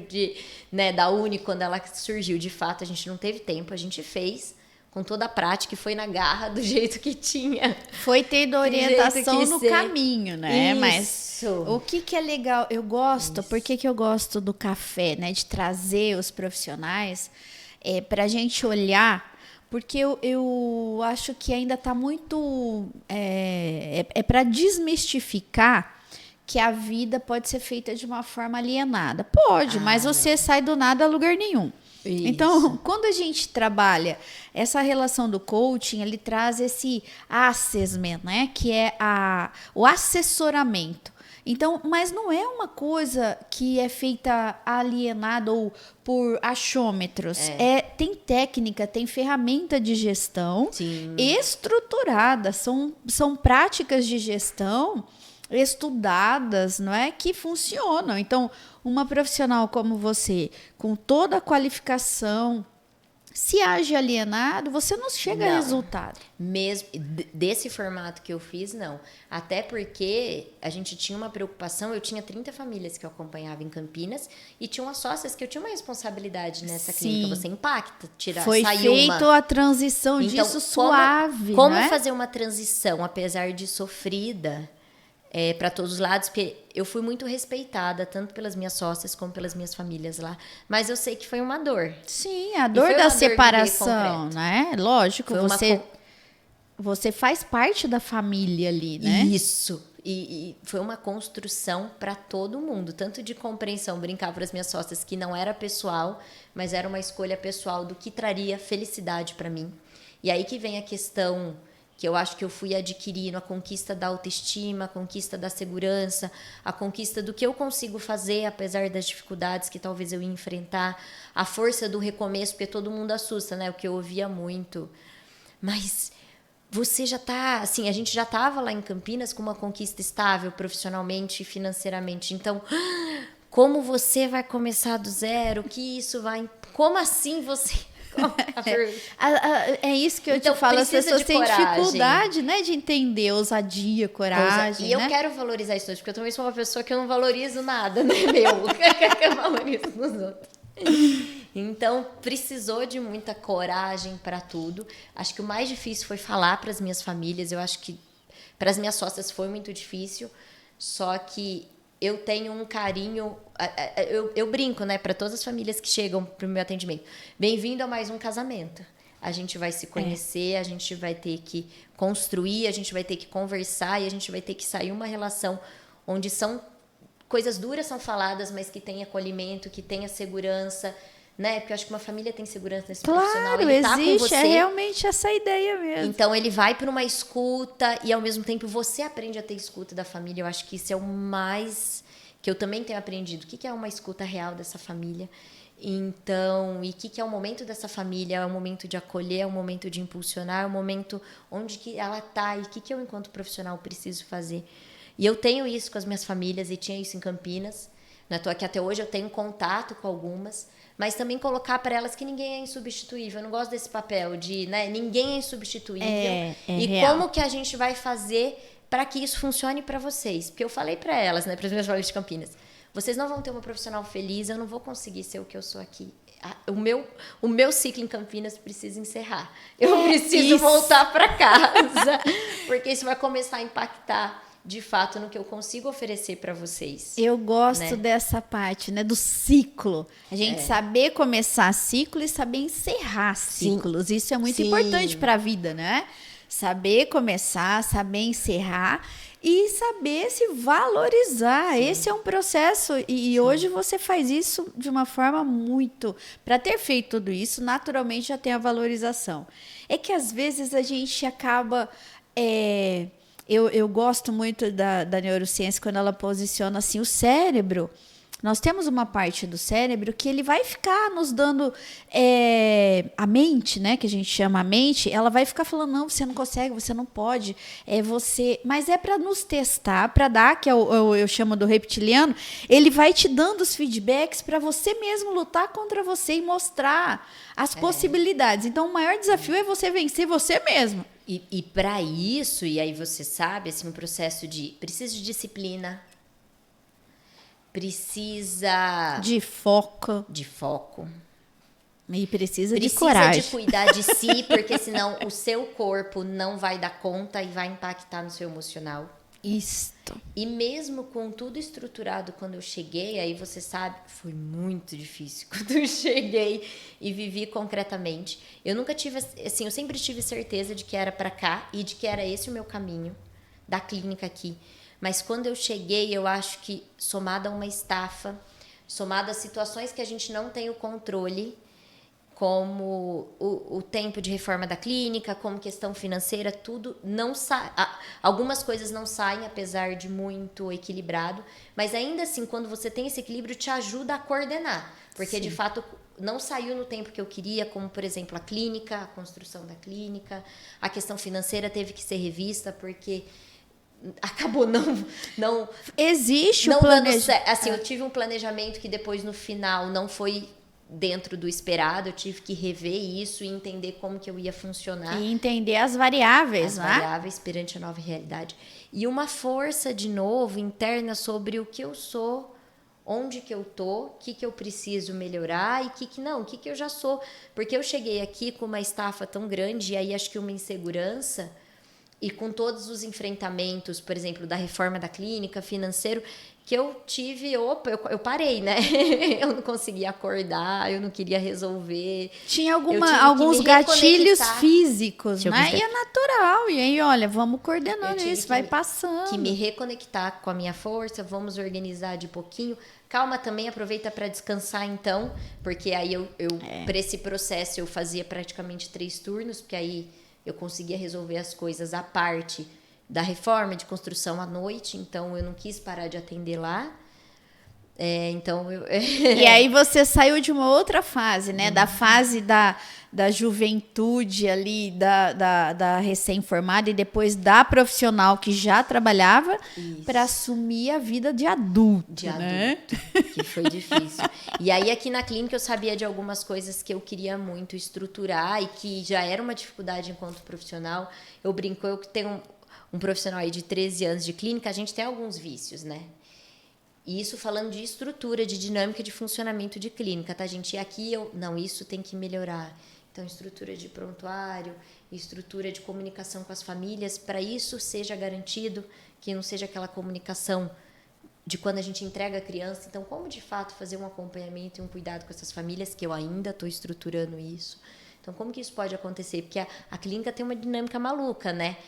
da Uni, quando ela surgiu, de fato, a gente não teve tempo, a gente fez com toda a prática e foi na garra do jeito que tinha. Foi tendo orientação no caminho, né? Isso. Mas o que é legal, eu gosto, por que eu gosto do café, né? De trazer os profissionais para a gente olhar. Porque eu acho que ainda está muito... para desmistificar que a vida pode ser feita de uma forma alienada. Pode, mas você sai do nada a lugar nenhum. Isso. Então, quando a gente trabalha essa relação do coaching, ele traz esse assessment, né? Que é o assessoramento. Então, mas não é uma coisa que é feita alienada ou por achômetros. Tem técnica, tem ferramenta de gestão estruturada. São práticas de gestão estudadas, não é? Que funcionam. Então, uma profissional como você, com toda a qualificação, se age alienado, você não chega a resultado. Mesmo desse formato que eu fiz, não. Até porque a gente tinha uma preocupação, eu tinha 30 famílias que eu acompanhava em Campinas e tinha umas sócias que eu tinha uma responsabilidade nessa clínica. Você impacta, Foi feito a transição disso suave. Como não é? fazer uma transição, apesar de sofrida, para todos os lados, porque eu fui muito respeitada, tanto pelas minhas sócias como pelas minhas famílias lá. Mas eu sei que foi uma dor. Sim, a dor da separação, né? Lógico, você faz parte da família ali, né? Isso. E foi uma construção para todo mundo, tanto de compreensão, brincar para as minhas sócias que não era pessoal, mas era uma escolha pessoal do que traria felicidade para mim. E aí que vem a questão que eu acho que eu fui adquirindo, a conquista da autoestima, a conquista da segurança, a conquista do que eu consigo fazer, apesar das dificuldades que talvez eu ia enfrentar, a força do recomeço, porque todo mundo assusta, né? O que eu ouvia muito. Mas você já tá, assim, a gente já estava lá em Campinas com uma conquista estável profissionalmente e financeiramente. Então, como você vai começar do zero? Que isso vai... Como assim você... É isso que eu te falo, as pessoas têm dificuldade, né, de entender ousadia, coragem. E eu quero valorizar isso, porque eu também sou uma pessoa que eu não valorizo nada, né, meu? Que eu valorizo nos outros. Então, precisou de muita coragem para tudo. Acho que o mais difícil foi falar para as minhas famílias. Eu acho que para as minhas sócias foi muito difícil, só que eu tenho um carinho, eu brinco, né, para todas as famílias que chegam para o meu atendimento. Bem-vindo a mais um casamento. A gente vai se conhecer, a gente vai ter que construir, a gente vai ter que conversar e a gente vai ter que sair uma relação onde são coisas duras são faladas, mas que tem acolhimento, que tenha segurança, né? Porque eu acho que uma família tem segurança nesse profissional. Ele tá existe, com você. É realmente essa ideia mesmo. Então, ele vai para uma escuta e, ao mesmo tempo, você aprende a ter escuta da família. Eu acho que isso é o mais... que eu também tenho aprendido. O que é uma escuta real dessa família? Então, e o que é o momento dessa família? É o momento de acolher, é o momento de impulsionar, é o momento onde que ela está e o que eu, enquanto profissional, preciso fazer. E eu tenho isso com as minhas famílias e tinha isso em Campinas. Não é à toa que até hoje eu tenho contato com algumas, mas também colocar para elas que ninguém é insubstituível. Eu não gosto desse papel de, né, ninguém é insubstituível. E real. Como que a gente vai fazer para que isso funcione para vocês? Porque eu falei para elas, né, para as minhas famílias de Campinas, vocês não vão ter uma profissional feliz, eu não vou conseguir ser o que eu sou aqui. O meu ciclo em Campinas precisa encerrar. Eu preciso voltar para casa, porque isso vai começar a impactar de fato no que eu consigo oferecer para vocês. Eu gosto dessa parte, né, do ciclo. A gente saber começar ciclo e saber encerrar ciclos. Sim. Isso é muito importante para a vida, né? Saber começar, saber encerrar e saber se valorizar. Sim. Esse é um processo e hoje você faz isso de uma forma muito... Para ter feito tudo isso, naturalmente já tem a valorização. É que às vezes a gente acaba... Eu gosto muito da neurociência quando ela posiciona assim o cérebro. Nós temos uma parte do cérebro que ele vai ficar nos dando a mente, né, que a gente chama a mente, ela vai ficar falando, não, você não consegue, você não pode, mas é para nos testar, para dar, que eu chamo do reptiliano, ele vai te dando os feedbacks para você mesmo lutar contra você e mostrar as possibilidades. Então, o maior desafio é você vencer você mesmo. E para isso, e aí você sabe, assim, um processo precisa de disciplina, precisa... De foco. E precisa de coragem. Precisa de cuidar de si, porque senão o seu corpo não vai dar conta e vai impactar no seu emocional. Isto. E mesmo com tudo estruturado, quando eu cheguei, aí você sabe, foi muito difícil quando eu cheguei e vivi concretamente. Eu nunca tive, assim, eu sempre tive certeza de que era para cá e de que era esse o meu caminho da clínica aqui. Mas quando eu cheguei, eu acho que somada a uma estafa, somada a situações que a gente não tem o controle, como o tempo de reforma da clínica, como questão financeira, tudo não sai. Algumas coisas não saem, apesar de muito equilibrado, mas ainda assim, quando você tem esse equilíbrio, te ajuda a coordenar, porque de fato não saiu no tempo que eu queria, como por exemplo a clínica, a construção da clínica, a questão financeira teve que ser revista, porque acabou não existe o planejamento. Assim, eu tive um planejamento que depois no final não foi dentro do esperado, eu tive que rever isso e entender como que eu ia funcionar. E entender as variáveis, né? As variáveis perante a nova realidade. E uma força, de novo, interna sobre o que eu sou, onde que eu tô, o que eu preciso melhorar e o que eu já sou. Porque eu cheguei aqui com uma estafa tão grande e aí acho que uma insegurança, E com todos os enfrentamentos, por exemplo, da reforma da clínica, financeiro, que eu tive, eu parei, né? Eu não conseguia acordar, eu não queria resolver. Tinha alguns gatilhos físicos, né? E é natural. E aí, olha, vamos coordenando isso, vai passando. Que me reconectar com a minha força, vamos organizar de pouquinho. Calma também, aproveita para descansar então, porque aí para esse processo eu fazia praticamente 3 turnos, porque aí eu conseguia resolver as coisas à parte da reforma de construção à noite, então eu não quis parar de atender lá. E aí você saiu de uma outra fase, né? Da fase da juventude ali, da recém-formada e depois da profissional que já trabalhava para assumir a vida de adulto, né? Que foi difícil. E aí aqui na clínica eu sabia de algumas coisas que eu queria muito estruturar e que já era uma dificuldade enquanto profissional. Eu brinco, eu que tenho um profissional aí de 13 anos de clínica, a gente tem alguns vícios, né? E isso falando de estrutura, de dinâmica, de funcionamento de clínica, tá, gente? E aqui não, isso tem que melhorar. Então, estrutura de prontuário, estrutura de comunicação com as famílias, para isso seja garantido, que não seja aquela comunicação de quando a gente entrega a criança. Então, como de fato fazer um acompanhamento e um cuidado com essas famílias, que eu ainda estou estruturando isso. Então, como que isso pode acontecer? Porque a clínica tem uma dinâmica maluca, né?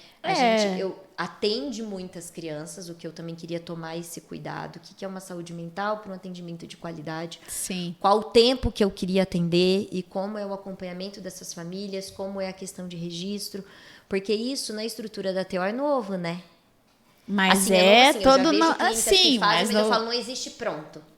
Eu atende muitas crianças, o que eu também queria tomar esse cuidado. O que é uma saúde mental para um atendimento de qualidade? Sim. Qual o tempo que eu queria atender e como é o acompanhamento dessas famílias, como é a questão de registro. Porque isso, na estrutura da TO, é novo, né? Mas assim, todo... Sim, mas eu falo, não existe pronto.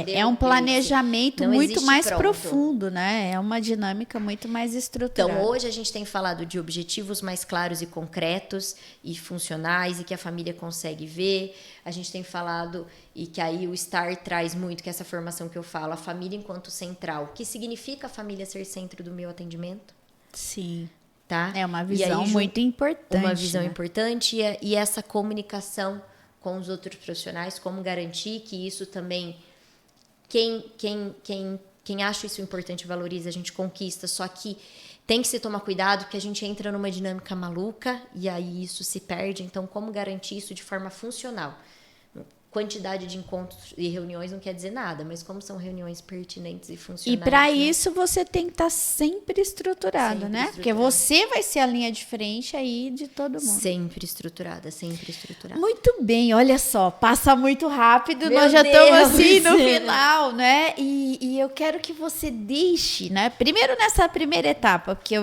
É um planejamento muito mais profundo, né? É uma dinâmica muito mais estruturada. Então, hoje a gente tem falado de objetivos mais claros e concretos e funcionais e que a família consegue ver. A gente tem falado, e que aí o STAR traz muito, que é essa formação que eu falo, a família enquanto central. O que significa a família ser centro do meu atendimento? Sim. Tá? É uma visão muito importante. Uma visão importante e essa comunicação com os outros profissionais, como garantir que isso também... Quem acha isso importante valoriza, a gente conquista, só que tem que se tomar cuidado porque a gente entra numa dinâmica maluca e aí isso se perde. Então, como garantir isso de forma funcional? Quantidade de encontros e reuniões não quer dizer nada, mas como são reuniões pertinentes e funcionais. E para isso você tem que estar sempre estruturado, né? Porque você vai ser a linha de frente aí de todo mundo. Sempre estruturada, sempre estruturada. Muito bem, olha só, passa muito rápido, nós já estamos assim no final, né? E eu quero que você deixe, né? Primeiro nessa primeira etapa, porque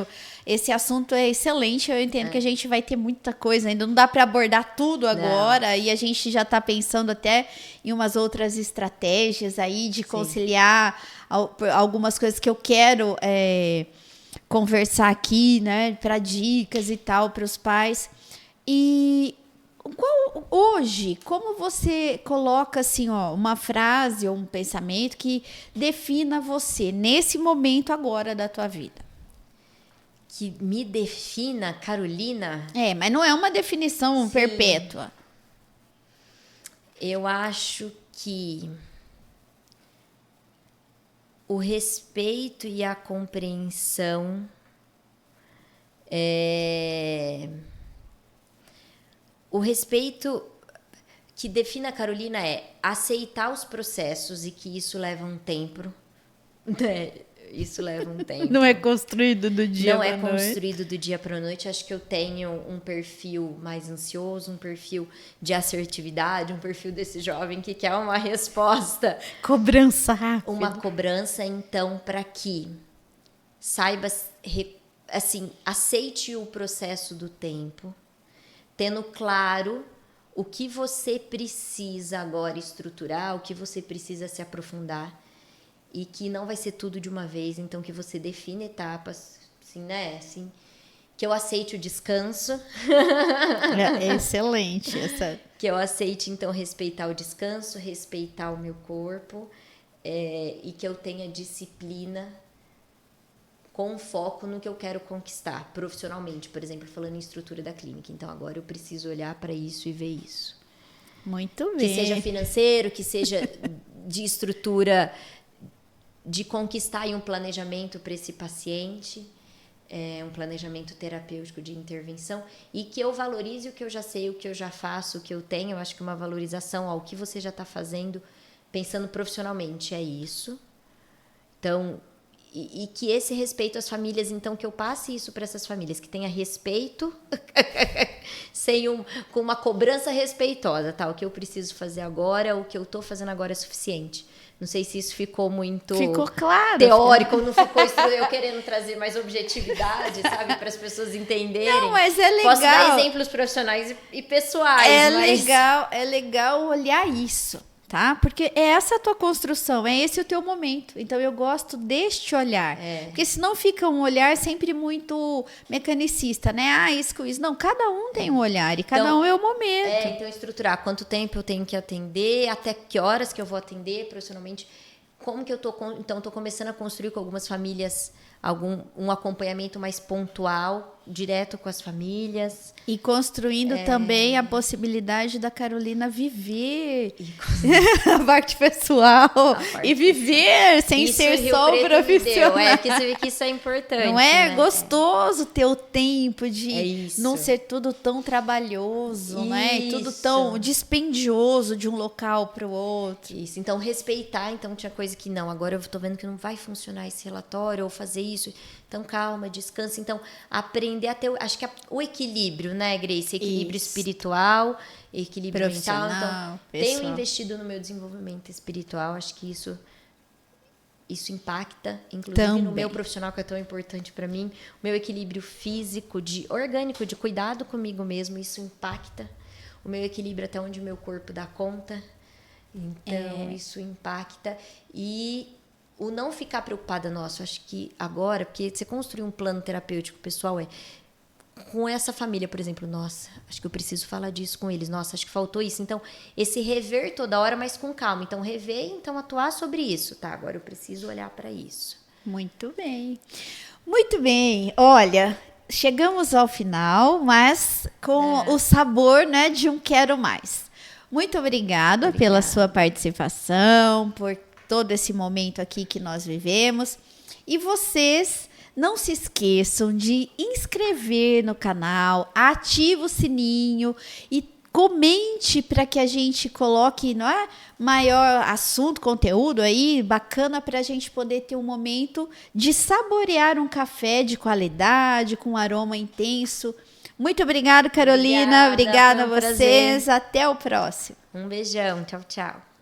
esse assunto é excelente, eu entendo que a gente vai ter muita coisa ainda, não dá para abordar tudo agora, e a gente já está pensando até em umas outras estratégias aí de conciliar algumas coisas que eu quero conversar aqui, né, para dicas e tal, para os pais. E hoje, como você coloca assim, uma frase ou um pensamento que defina você nesse momento agora da tua vida? Que me defina, Carolina? Mas não é uma definição perpétua. Eu acho que o respeito e a compreensão o respeito que define a Carolina é aceitar os processos e que isso leva um tempo, né? Isso leva um tempo. Não é construído do dia para noite. Não é construído do dia para noite. Acho que eu tenho um perfil mais ansioso, um perfil de assertividade, um perfil desse jovem que quer uma resposta. Cobrança rápida. Uma cobrança, então, para que saiba, assim, aceite o processo do tempo, tendo claro o que você precisa agora estruturar, o que você precisa se aprofundar. E que não vai ser tudo de uma vez, então que você define etapas, assim, né? Assim, que eu aceite o descanso. É excelente essa. Que eu aceite, então, respeitar o descanso, respeitar o meu corpo, e que eu tenha disciplina com foco no que eu quero conquistar profissionalmente, por exemplo, falando em estrutura da clínica. Então, agora eu preciso olhar para isso e ver isso. Muito bem. Que seja financeiro, que seja de estrutura... de conquistar um planejamento para esse paciente, um planejamento terapêutico de intervenção e que eu valorize o que eu já sei, o que eu já faço, o que eu tenho. Eu acho que uma valorização ao que você já está fazendo, pensando profissionalmente, é isso. Então, e que esse respeito às famílias, então, que eu passe isso para essas famílias, que tenha respeito, com uma cobrança respeitosa, tá? O que eu preciso fazer agora, o que eu estou fazendo agora é suficiente. Não sei se isso ficou muito claro, teórico, não ficou eu querendo trazer mais objetividade, sabe? Para as pessoas entenderem. Não, mas é legal. Posso dar exemplos profissionais e pessoais. É legal olhar isso, tá? Porque é essa a tua construção, é esse o teu momento. Então eu gosto deste olhar. Porque senão fica um olhar sempre muito mecanicista, né? Isso com isso. Não, cada um tem um olhar e cada um é o momento. Então estruturar quanto tempo eu tenho que atender, até que horas que eu vou atender profissionalmente. Como que eu tô começando a construir com algumas famílias um acompanhamento mais pontual, direto com as famílias. E construindo também a possibilidade da Carolina viver a parte pessoal e viver sem ser só profissional. Que você vê que isso é importante. Não é, né? Gostoso ter o tempo de não ser tudo tão trabalhoso, né? E tudo tão dispendioso de um local para o outro. Isso, então respeitar, então tinha coisa que não, agora eu tô vendo que não vai funcionar esse relatório ou fazer isso. Então, calma, descansa. Então, aprender a ter, acho que o equilíbrio, né, Grace? Equilíbrio espiritual, equilíbrio mental. Então, tenho investido no meu desenvolvimento espiritual. Acho que isso impacta, inclusive no meu profissional, que é tão importante para mim. O meu equilíbrio físico, orgânico, de cuidado comigo mesmo, isso impacta. O meu equilíbrio até onde o meu corpo dá conta. Então, isso impacta. E o não ficar preocupada, acho que agora, porque você construir um plano terapêutico pessoal com essa família, por exemplo, acho que eu preciso falar disso com eles, acho que faltou isso. Então, esse rever toda hora, mas com calma. Então, rever, então atuar sobre isso, tá? Agora eu preciso olhar para isso. Muito bem. Muito bem. Olha, chegamos ao final, mas com o sabor, né, de um quero mais. Muito obrigada pela sua participação, por todo esse momento aqui que nós vivemos. E vocês não se esqueçam de inscrever no canal, ativa o sininho e comente para que a gente coloque, não é, maior assunto, conteúdo aí bacana para a gente poder ter um momento de saborear um café de qualidade, com aroma intenso. Muito obrigada, Carolina. Obrigada a vocês. Até o próximo. Um beijão. Tchau, tchau.